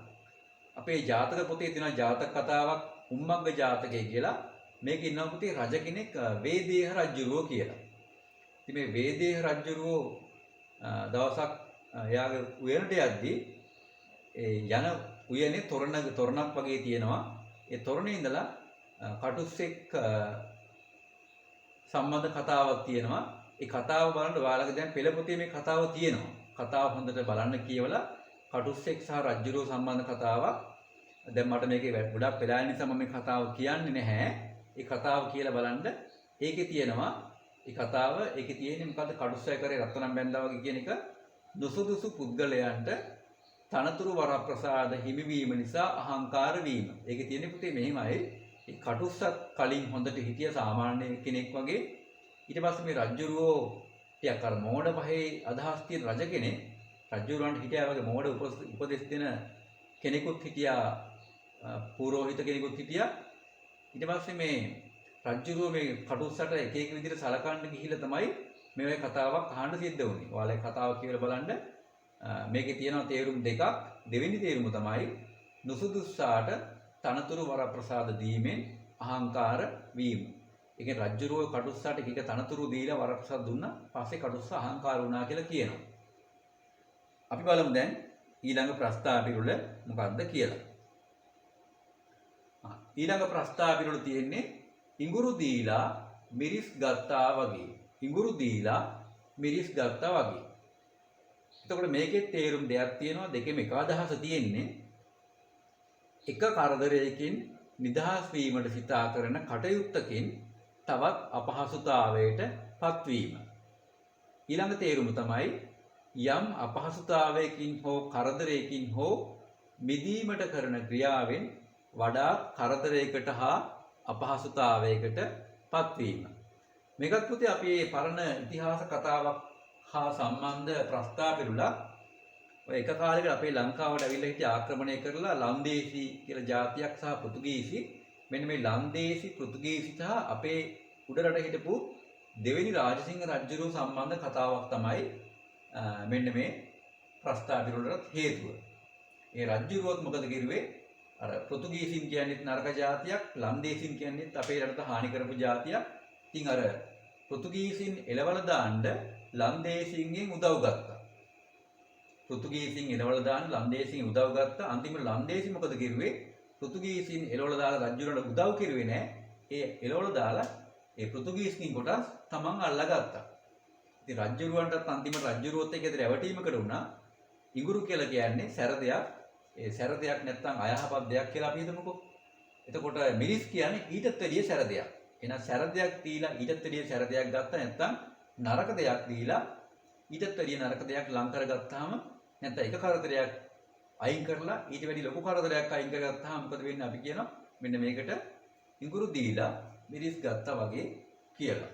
අපේ ජාතක පොතේ තියෙන ජාතක කතාවක් උම්මග්ග ජාතකය කියලා. මේක ඉන්නවා පුතේ රජ කෙනෙක් වේදේහ රජුරෝ කියලා. ඉතින් මේ වේදේහ රජුරෝ දවසක් එයාගේ උයනට යද්දී ඒ යන උයනේ තොරණක් වගේ තියෙනවා. ඒ තොරණේ ඉඳලා කටුස්සෙක් සම්බන්ධ කතාවක් තියෙනවා. ඒ කතාව බලන්න ඔයාලගේ දැන් පෙළ පොතේ මේ කතාව තියෙනවා. කතාව හොඳට බලන්න කියවලා කටුස්සෙක් සහ රජුරෝ සම්බන්ධ කතාවක්. දැන් මට මේකේ ගොඩක් වෙලා නිසා මම මේ කතාව කියන්නේ නැහැ. ඒ කතාව කියලා බලන්න ඒකේ තියෙනවා. ඒ කතාව ඒකේ තියෙන්නේ මොකද්ද? කටුස්සය කරේ රත්තරන් බැඳා වගේ කියන එක දුසුදුසු පුද්ගලයන්ට තනතුරු වරප්‍රසාද හිමිවීම නිසා අහංකාර වීම. ඒකේ තියෙන්නේ පුතේ මෙහිමයි. ඒ කටුස්සත් කලින් හොඳට හිටිය සාමාන්‍ය කෙනෙක් වගේ. ඊට පස්සේ මේ රජුරෝ ටිකක් අර මෝඩ පහේ අදහස් තියෙන රජ කෙනෙක්. රජුරවන්ට හිටියා වගේ මෝඩ උපදෙස් දෙන කෙනෙකුත් හිටියා. පුරෝහිත කෙනෙකුත් හිටියා. ඊට පස්සේ මේ රජුරෝ මේ කටුස්සට එක එක විදිහට සලකන්න ගිහිල්ලා තමයි මේ වගේ කතාවක් අහන්න සිද්ධ වුණේ. ඔයාලා කතාව කියලා බලන්න මේකේ තියෙනවා තේරුම් දෙකක්. දෙවෙනි තේරුම තමයි නුසුදුස්සාට තනතුරු වරප්‍රසාද දීමෙන් අහංකාර වීම. ඒ කියන්නේ රජුරෝ කටුස්සාට එක තනතුරු දීලා වරප්‍රසාද දුන්නා. පස්සේ කටුස්ස අහංකාර වුණා කියලා කියනවා. අපි බලමු දැන් ඊළඟ ප්‍රස්තාව පිරුල මොකක්ද කියලා. ඊළඟ ප්‍රස්තාව පිරුල තියෙන්නේ ඉඟුරු දීලා මිරිස් ගත්තා වගේ. ඉඟුරු දීලා මිරිස් ගත්තා වගේ. එතකොට මේකේ තේරුම් දෙයක් තියෙනවා. දෙකෙම එක අදහස තියෙන්නේ එක කරදරයකින් නිදහස් වීමට සිතා කරන කටයුත්තකින් තවත් අපහසුතාවයට පත්වීම. ඊළඟ තේරුම තමයි යම් අපහසුතාවයකින් හෝ කරදරයකින් හෝ මිදීමට කරන ක්‍රියාවෙන් වඩා කරදරයකට හා අපහසුතාවයකට පත්වීම. මේකත් පුතේ අපි මේ පරණ ඉතිහාස කතාවක් හා සම්බන්ධ ප්‍රස්තාව පිරුලා ඔය එක කාලයකට අපේ ලංකාවට ඇවිල්ලා හිටිය ආක්‍රමණය කරලා ලන්දේසි කියලා ජාතියක් සහ පෘතුගීසි මෙන්න මේ ලන්දේසි පෘතුගීසි සහ අපේ උඩරට හිටපු දෙවෙනි රාජසිංහ රජුගේ සම්බන්ධ කතාවක් තමයි මෙන්න මේ ප්‍රස්තාව පිරුලට හේතුව. ඒ රජුරුවත් මොකද කිරුවේ? අර පෘතුගීසින් කියන්නේ නරක ජාතියක්, ලන්දේසින් කියන්නේ අපේ රටට හානි කරපු ජාතියක්. ඉතින් අර පෘතුගීසින් එලවල දාන්න ලන්දේසින්ගෙන් උදව් ගත්තා. පෘතුගීසින් එලවල දාන්න ලන්දේසින් උදව් ගත්තා. අන්තිමට ලන්දේසි මොකද කිරුවේ? පෘතුගීසින් එලවල දාලා රජුරන්ට උදව් කිරුවේ නැහැ. ඒ එලවල දාලා ඒ පෘතුගීසින් කොටස් තමන් අල්ලගත්තා. ඉතින් රජුරවන්ටත් අන්තිමට රජුරුවත් එක්ක රැවටීමකට වුණා. ඉඟුරු කියලා කියන්නේ සැරදයක්. ඒ සැරදයක් නැත්තම් අයහපත් දෙයක් කියලා අපි හිතමුකෝ. එතකොට මිරිස් කියන්නේ ඊටත් වැඩිය සැරදයක්. එහෙනම් සැරදයක් දීලා ඊටත් වැඩිය සැරදයක් ගත්තා නැත්තම් නරක දෙයක් දීලා ඊටත් වැඩිය නරක දෙයක් ලං කරගත්තාම නැත්නම් එක කරදරයක් අයින් කරලා ඊට වැඩි ලොකු කරදරයක් අයින් කරගත්තාම මොකද වෙන්නේ? අපි කියනවා මෙන්න මේකට ඉඟුරු දීලා මිරිස් ගත්තා වගේ කියලා.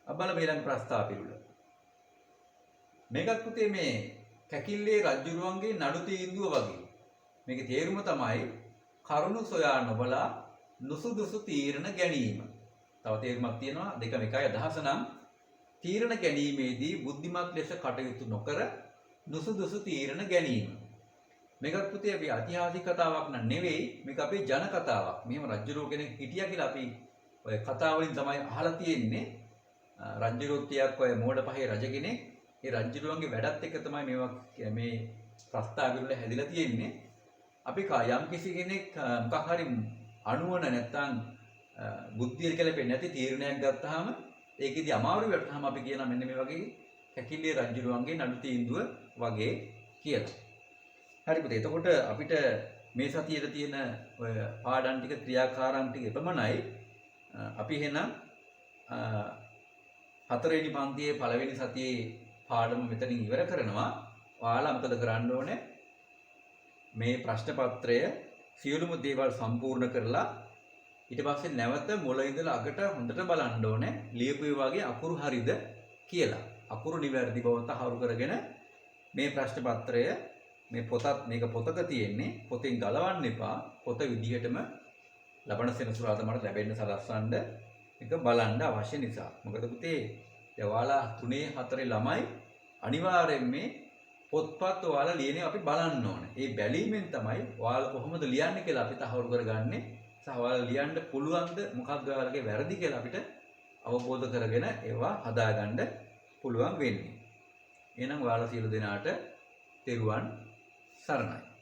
අබ්බල මේලන් ප්‍රස්තාව පිරුල. මේකත් පුතේ මේ කැකිල්ලේ රජුරුවන්ගේ නඩු තීන්දුව වගේ. මේකේ තේරුම තමයි කරුණු සොයා නොබලා නුසුදුසු තීරණ ගැනීම. තව තේරුමක් තියෙනවා. දෙකම එකයි අදහස නම් තීරණ ගැනීමේදී බුද්ධිමත් ලෙස කටයුතු නොකර නුසුදුසු තීරණ ගැනීම. මේකත් පුතේ අපි ඓතිහාසික කතාවක් නෙවෙයි. මේක අපේ ජන කතාවක්. මෙහෙම රජුරුව කෙනෙක් හිටියා කියලා අපි ඔය කතාව වලින් තමයි අහලා තියෙන්නේ. රජුරුවත්තියක් ඔය මෝඩ පහේ රජ කෙනෙක්. ඒ රජුරුවන්ගේ වැඩත් එක්ක තමයි මේවා මේ ප්‍රස්තාව වල හැදිලා තියෙන්නේ. අපි යම් කිසි කෙනෙක් මොකක් හරි අනුවන නැත්තම් බුද්ධිය කියලා පෙන්නේ නැති තීරණයක් ගත්තාම ඒකෙදි අමාරු වැටුනහම අපි කියනවා මෙන්න මේ වගේ කැකිල්ලේ රජුරුවන්ගේ නඩු තීන්දුව වගේ කියලා. හරි පුතේ. එතකොට අපිට මේ සතියේ තියෙන ඔය පාඩම් ටික ක්‍රියාකාරම් ටික එපමණයි. අපි එහෙනම් හතරවෙනි පන්තියේ පළවෙනි සතියේ පාඩම මෙතනින් ඉවර කරනවා. ඔයාලා මොකද කරන්න ඕනේ? මේ ප්‍රශ්න පත්‍රය සියලුම දේවල් සම්පූර්ණ කරලා ඊට පස්සේ නැවත මුල ඉඳලා අගට හොඳට බලන්න ඕනේ. ලියපු වගේ අකුරු හරිද කියලා. අකුරු නිවැරදි බව තහවුරු කරගෙන මේ ප්‍රශ්න පත්‍රය මේ පොතත් මේක පොතක තියෙන්නේ. පොතෙන් ගලවන්න එපා. පොත විදිහටම ලබන සෙනසුරාදා මට ලැබෙන්න සලස්වන්න එක බලන්න අවශ්‍ය නිසා. මොකද පුතේ ඔයාලා 3 4 ළමයි අනිවාර්යෙන් මේ පොත්පත් ඔයාලා ලියන්නේ අපි බලන්න ඕනේ. ඒ බැලීමෙන් තමයි ඔයාලා කොහොමද ලියන්නේ කියලා අපි තහවුරු කරගන්නේ. සහ ඔයාලා ලියන්න පුළුවන්ද මොකක්ද ඔයාලගේ වැරදි කියලා අපිට අවබෝධ කරගෙන ඒවා හදාගන්න පුළුවන් වෙන්නේ. එහෙනම් ඔයාලා සියලු දෙනාට තෙරුවන් සරණයි.